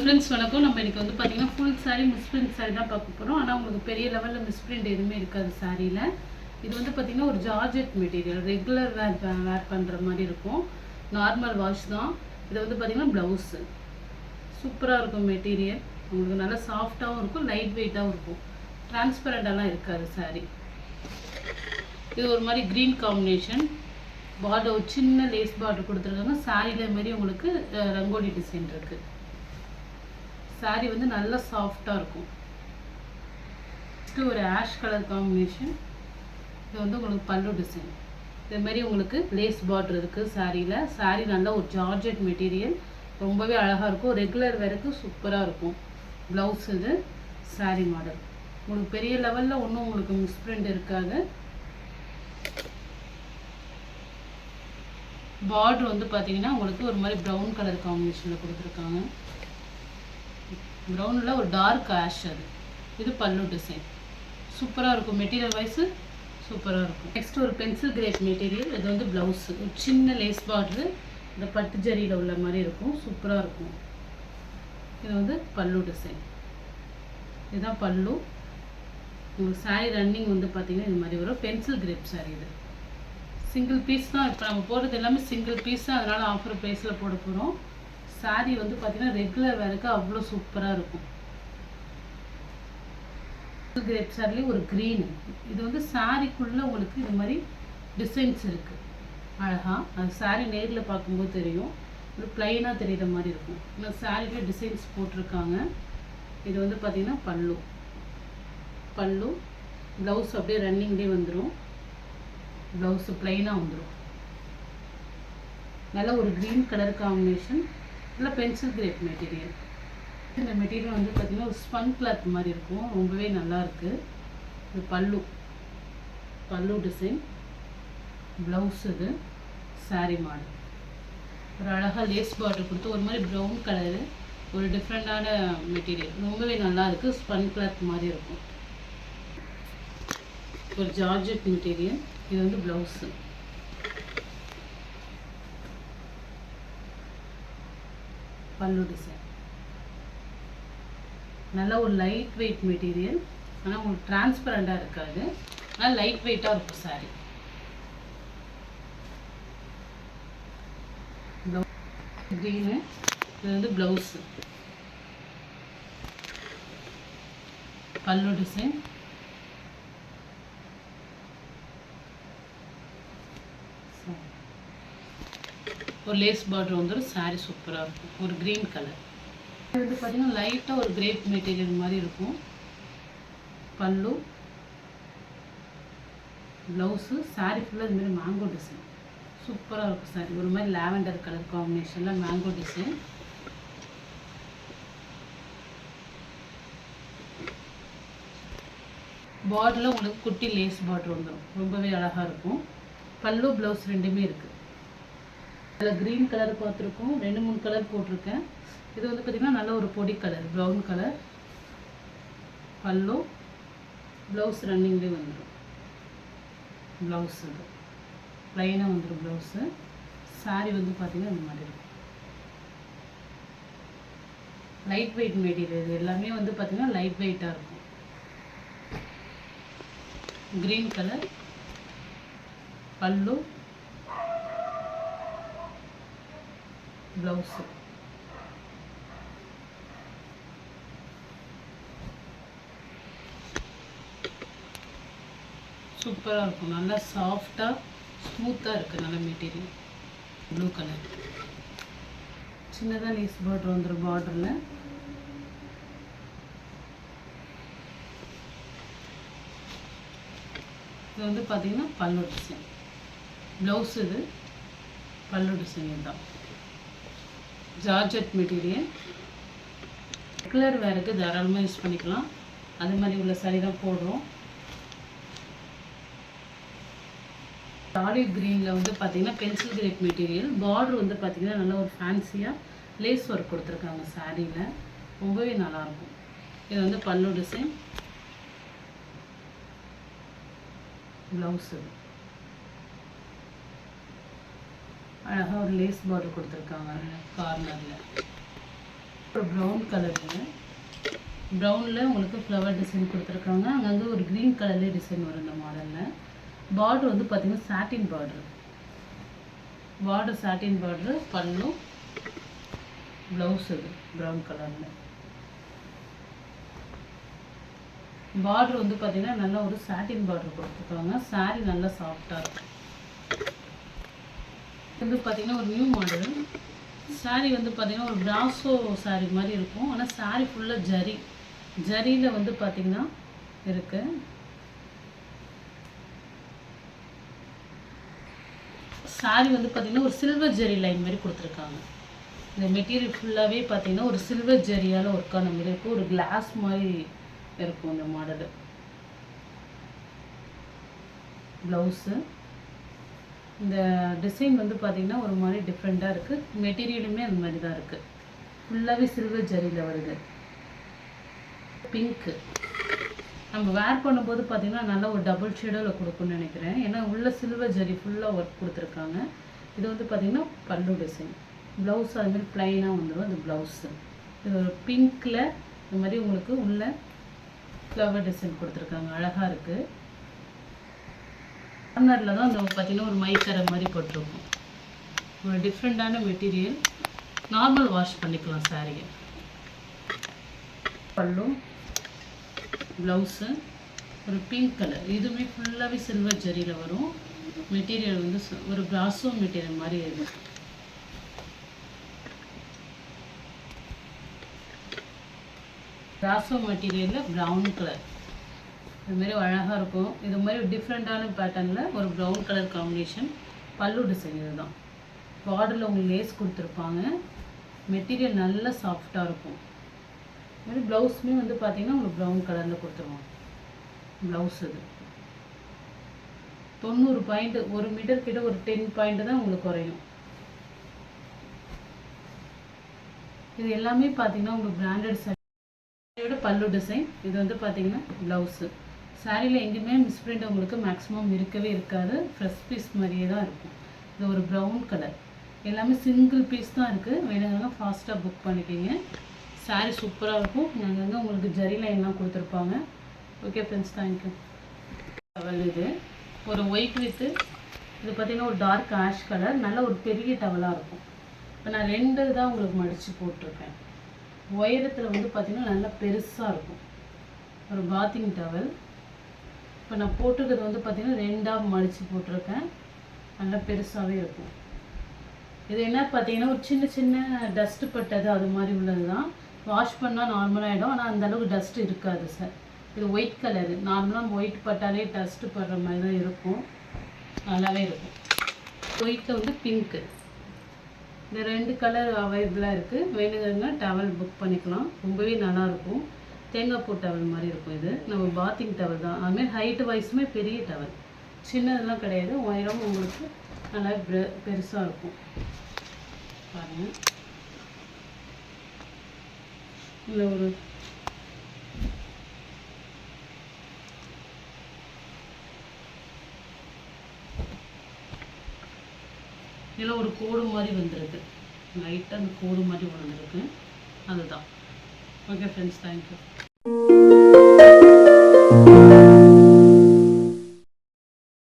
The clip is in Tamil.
ஃப்ரெண்ட்ஸ் வணக்கம். நம்ம இன்றைக்கி வந்து பார்த்திங்கன்னா ஃபுல் சாரீ மிஸ்பிரிண்ட் சாரீ தான் பார்க்க போகிறோம். ஆனால் உங்களுக்கு பெரிய லெவலில் மிஸ்பிரிண்ட் எதுவுமே இருக்காது சாரியில். இது வந்து பார்த்திங்கன்னா ஒரு ஜார்ஜெட் மெட்டீரியல், ரெகுலர் வேர் பண்ணுற மாதிரி இருக்கும். நார்மல் வாஷ் தான். இது வந்து பார்த்திங்கன்னா ப்ளவுஸு சூப்பராக இருக்கும். மெட்டீரியல் உங்களுக்கு நல்லா சாஃப்டாகவும் இருக்கும், லைட் வெயிட்டாகவும் இருக்கும். டிரான்ஸ்பரண்டாலாம் இருக்காது சாரீ. இது ஒரு மாதிரி க்ரீன் காம்பினேஷன். பார்டர் ஒரு சின்ன லேஸ் பார்டர் கொடுத்துருக்காங்க. சாரியில் மாரி உங்களுக்கு ரங்கோலி டிசைன் இருக்குது. சாரீ வந்து நல்லா சாஃப்டாக இருக்கும். ஒரு ஆஷ் கலர் காம்பினேஷன். இது வந்து உங்களுக்கு பல்லு டிசைன். இதே மாதிரி உங்களுக்கு லேஸ் பார்டர் இருக்குது சாரியில். சாரீ நல்லா ஒரு ஜார்ஜெட் மெட்டீரியல், ரொம்பவே அழகாக இருக்கும். ரெகுலர் வேருக்கு சூப்பராக இருக்கும். ப்ளவுஸ் இது சாரீ மாடல். உங்களுக்கு பெரிய லெவலில் ஒன்றும் உங்களுக்கு மிஸ்பிரிண்ட் இருக்காது. பார்டர் வந்து பார்த்தீங்கன்னா உங்களுக்கு ஒரு மாதிரி ப்ரௌன் கலர் காம்பினேஷனில் கொடுத்துருக்காங்க. ப்ரௌனில் ஒரு டார்க் ஆஷ். அது இது பல்லு டிசைன். சூப்பராக இருக்கும். மெட்டீரியல் வைஸு சூப்பராக இருக்கும். நெக்ஸ்ட் ஒரு பென்சில் கிரேட் மெட்டீரியல். இது வந்து ப்ளவுஸு ஒரு சின்ன லேஸ் பார்டரு, இந்த பட்டு ஜரியில் உள்ள மாதிரி இருக்கும். சூப்பராக இருக்கும். இது வந்து பல்லு டிசைன். இதுதான் பல்லு. உங்களுக்கு சாரீ ரன்னிங் வந்து பார்த்திங்கன்னா இது மாதிரி வரும். Pencil grape sari. இது சிங்கிள் பீஸ் தான். இப்போ நம்ம போடுறது எல்லாமே சிங்கிள் பீஸ் தான், அதனால் ஆஃபர் ப்ரைஸில் போட போகிறோம். சாரீ வந்து பார்த்திங்கன்னா ரெகுலர் வேருக்கு அவ்வளோ சூப்பராக இருக்கும். கிரேப் சாரிலேயே ஒரு க்ரீனு. இது வந்து சாரீக்குள்ளே உங்களுக்கு இது மாதிரி டிசைன்ஸ் இருக்குது அழகாக. அது சாரீ நேரில் பார்க்கும்போது தெரியும். ஒரு ப்ளைனாக தெரிகிற மாதிரி இருக்கும். இந்த சாரீலேயே டிசைன்ஸ் போட்டிருக்காங்க. இது வந்து பார்த்திங்கன்னா பல்லு. பல்லு ப்ளவுஸ் அப்படியே ரன்னிங்லேயே வந்துடும். ப்ளவுஸு ப்ளைனாக வந்துடும். நல்ல ஒரு க்ரீன் கலர் காம்பினேஷன். இல்லை பென்சில் கிரேப் மெட்டீரியல். இந்த மெட்டீரியல் வந்து பார்த்திங்கன்னா ஒரு ஸ்பன் கிளாத் மாதிரி இருக்கும். ரொம்பவே நல்லாயிருக்கு. இது பல்லு. பல்லு டிசைன். ப்ளவுஸ் இது சாரீ மாடல். ஒரு அழகாக லேஸ் பார்டர் கொடுத்து ஒரு மாதிரி ப்ரௌன் கலரு, ஒரு டிஃப்ரெண்ட்டான மெட்டீரியல். ரொம்பவே நல்லா இருக்குது. ஸ்பன் கிளாத் மாதிரி இருக்கும். ஒரு ஜார்ஜெட் மெட்டீரியல். இது வந்து ப்ளவுஸு. பல்லு டிசைன். நல்லா ஒரு லைட் வெயிட் மெட்டீரியல். ஆனால் உங்களுக்கு டிரான்ஸ்பரண்டாக இருக்காது. ஆனால் லைட் வெயிட்டாக இருக்கும் சாரீ. க்ரீனு. இது வந்து ப்ளவுஸு. பல்லு டிசைன். ஒரு லேஸ் பார்டர் வந்துடும். சாரீ சூப்பராக இருக்கும். ஒரு க்ரீன் கலர். இது வந்து பார்த்திங்கன்னா லைட்டாக ஒரு கிரேப் மெட்டீரியல் மாதிரி இருக்கும். பல்லு ப்ளவுஸு. சாரீ ஃபுல்லாக இதுமாதிரி மேங்கோ டிசைன். சூப்பராக இருக்கும் சாரீ. ஒரு மாதிரி லாவெண்டர் கலர் காம்பினேஷனில் மேங்கோ டிசைன். பார்டரில் உங்களுக்கு குட்டி லேஸ் பார்டர் வந்துடும். ரொம்பவே அழகாக இருக்கும். பல்லு ப்ளவுஸ் ரெண்டுமே இருக்குது. அதில் க்ரீன் கலர் பார்த்துருக்கோம். 2-3 கலர் போட்டிருக்கேன். இது வந்து பார்த்திங்கன்னா நல்ல ஒரு பொடி கலர், ப்ரௌன் கலர். பல்லு ப்ளவுஸ் ரன்னிங்லேயே வந்துடும். ப்ளவுஸ் இது ப்ளைனாக வந்துடும் ப்ளவுஸு. சாரீ வந்து பார்த்திங்கன்னா இந்த மாதிரி இருக்கும். Light weight material. இது எல்லாமே வந்து பார்த்திங்கன்னா லைட் வெயிட்டாக இருக்கும். Green colour. பல்லு ப்ளவுஸு. சூப்பராக இருக்கும். நல்லா சாஃப்டாக ஸ்மூத்தாக இருக்குது. நல்ல மெட்டீரியல். Blue colour. சின்னதாக லேஸ் பார்டர் வந்துடும். பார்டரில் இது வந்து பார்த்திங்கன்னா பல்லு டிசைன். ப்ளவுஸ் இது பல்லு டிசைன். இதுதான் ஜார்ஜெட் மெட்டீரியல். ரெகுலர் வேருக்கு தாராளமாக யூஸ் பண்ணிக்கலாம். அது மாதிரி உள்ள சாரீ தான் போடுறோம். ஆலிவ் க்ரீனில் வந்து பார்த்திங்கன்னா பென்சில் கிரேப் மெட்டீரியல். பார்டர் வந்து பார்த்திங்கன்னா நல்லா ஒரு ஃபேன்சியாக லேஸ் ஒர்க் கொடுத்துருக்காங்க சாரியில். ரொம்பவே நல்லாயிருக்கும். இது வந்து பல்லு டிசைன். ப்ளவுஸ் இது அழகாக ஒரு லேஸ் பார்டர் கொடுத்துருக்காங்க கார்னரில். ஒரு ப்ரௌன் கலரில் ப்ரௌனில் உங்களுக்கு ஃப்ளவர் டிசைன் கொடுத்துருக்காங்க. அங்கங்கே ஒரு க்ரீன் கலர்லேயே டிசைன் வரும் இந்த மாடலில். பார்டர் வந்து பார்த்திங்கன்னா சாட்டின் பார்டர் சாட்டின் பார்டரு, பல்லும் ப்ளவுஸ் இது ப்ரௌன் கலரில். பார்டர் வந்து பார்த்திங்கன்னா நல்லா ஒரு சாட்டின் பார்டர் கொடுத்துருக்காங்க. சாரீ நல்லா சாஃப்டாக இருக்கும். வந்து பார்த்திங்கன்னா ஒரு நியூ மாடல் சாரீ வந்து பார்த்திங்கன்னா ஒரு பிராசோ சாரீ மாதிரி இருக்கும். ஆனால் சாரீ ஃபுல்லாக ஜரியில் வந்து பார்த்திங்கன்னா இருக்குது. சாரீ வந்து பார்த்திங்கன்னா ஒரு சில்வர் ஜரி லைன் மாதிரி கொடுத்துருக்காங்க. இந்த மெட்டீரியல் ஃபுல்லாகவே பார்த்திங்கன்னா ஒரு சில்வர் ஜரியால் ஒர்க் ஆன மாதிரி இருக்கும். ஒரு கிளாஸ் மாதிரி இருக்கும் இந்த மாடலு. ப்ளவுஸு இந்த டிசைன் வந்து பார்த்திங்கன்னா ஒரு மாதிரி டிஃப்ரெண்ட்டாக இருக்குது. மெட்டீரியலுமே அந்த மாதிரி தான் இருக்குது. ஃபுல்லாகவே சில்வர் ஜரியில் வருது. பிங்க்கு நம்ம வேர் பண்ணும்போது பார்த்திங்கன்னா நல்லா ஒரு டபுள் ஷேடில் கொடுக்குன்னு நினைக்கிறேன். ஏன்னா உள்ள சில்வர் ஜரி ஃபுல்லாக ஒர்க் கொடுத்துருக்காங்க. இது வந்து பார்த்திங்கன்னா பல்லு டிசைன். ப்ளவுஸ் அதுமாதிரி ப்ளைனாக வந்துடும் அந்த ப்ளவுஸு. இது ஒரு பிங்க்கில் இந்த மாதிரி உங்களுக்கு உள்ள ஃப்ளவர் டிசைன் கொடுத்துருக்காங்க. அழகாக இருக்குது. கார்னரில் தான் இந்த பார்த்திங்கன்னா ஒரு மைக்கரை மாதிரி போட்டிருக்கும். ஒரு டிஃப்ரெண்ட்டான மெட்டீரியல். நார்மல் வாஷ் பண்ணிக்கலாம் சாரியை. பல்லும் ப்ளவுஸு ஒரு பிங்க் கலர். இதுவுமே ஃபுல்லாகவே சில்வர் ஜரியில் வரும். மெட்டீரியல் வந்து ஒரு பிராசோ மெட்டீரியல் மாதிரி இருக்குது. பிராசோ மெட்டீரியலில் ப்ரௌன் கலர் இதுமாரி அழகாக இருக்கும். இது மாதிரி டிஃப்ரெண்ட்டான பேட்டர்னில் ஒரு ப்ரௌன் கலர் காம்பினேஷன். பல்லு டிசைன் இதுதான். பார்டரில் உங்களுக்கு லேஸ் கொடுத்துருப்பாங்க. மெட்டீரியல் நல்லா சாஃப்டாக இருக்கும். இதுமாதிரி ப்ளவுஸுமே வந்து பார்த்திங்கன்னா உங்களுக்கு ப்ரௌன் கலரில் கொடுத்துருவாங்க. ப்ளவுஸ் இது 90 பாயிண்ட். ஒரு மீட்டர் கிட்ட ஒரு 10 பாயிண்ட் தான் உங்களுக்கு குறையும். இது எல்லாமே பார்த்திங்கன்னா உங்களுக்கு பிராண்டட் சாரியோட பல்லு டிசைன். இது வந்து பார்த்திங்கன்னா ப்ளவுஸு. சாரியில் எங்கேயுமே மிஸ்பிரிண்ட் உங்களுக்கு மேக்ஸிமம் இருக்கவே இருக்காது. ஃப்ரெஷ் பீஸ் மாதிரியே தான் இருக்கும். இது ஒரு ப்ரௌன் கலர். எல்லாமே சிங்கிள் பீஸ் தான் இருக்குது. வேணுங்க ஃபாஸ்ட்டாக புக் பண்ணிக்கிங்க. சாரீ சூப்பராக இருக்கும். அங்கங்கே உங்களுக்கு ஜரி லைன்லாம் கொடுத்துருப்பாங்க. Okay friends, thank you. டவல் இது ஒரு ஒயிட் வித்து இது பார்த்திங்கன்னா ஒரு டார்க் ஆஷ் கலர். நல்ல ஒரு பெரிய டவலாக இருக்கும். இப்போ நான் 2 தான் உங்களுக்கு மடித்து போட்டிருக்கேன். உயரத்தில் வந்து பார்த்திங்கன்னா நல்லா பெருசாக இருக்கும். ஒரு பாத்திங் டவல். இப்போ நான் போட்டிருக்கிறது வந்து பார்த்திங்கன்னா 2ஆக மடித்து போட்டிருக்கேன். நல்லா பெருசாகவே இருக்கும். இது என்ன பார்த்தீங்கன்னா ஒரு சின்ன சின்ன டஸ்ட்டு பட்டது அது மாதிரி உள்ளது தான். வாஷ் பண்ணால் நார்மலாகிடும். ஆனால் அந்தளவுக்கு டஸ்ட்டு இருக்காது சார். இது ஒயிட் கலரு. நார்மலாக ஒயிட் பட்டாலே டஸ்ட்டு படுற மாதிரி தான் இருக்கும். நல்லாவே இருக்கும். ஒயிட்டில் வந்து பிங்க்கு. இந்த 2 கலர் அவைலபிளாக இருக்குது. வேணுங்கன்னா டவல் புக் பண்ணிக்கலாம். ரொம்பவே நல்லாயிருக்கும். தேங்காய் பூ டவல் மாதிரி இருக்கும். இது நம்ம பாத்திங் டவல் தான். அதுமாதிரி ஹைட்டு வைஸுமே பெரிய டவல். சின்னதெல்லாம் கிடையாது. உயரம் உங்களுக்கு நல்லா பெருசாக இருக்கும். பாருங்கள். இல்லை ஒரு இதில் ஒரு கோடு மாதிரி வந்துருக்கு. லைட்டாக அந்த கோடு மாதிரி வந்துருக்கு. அதுதான். Okay friends, thank you.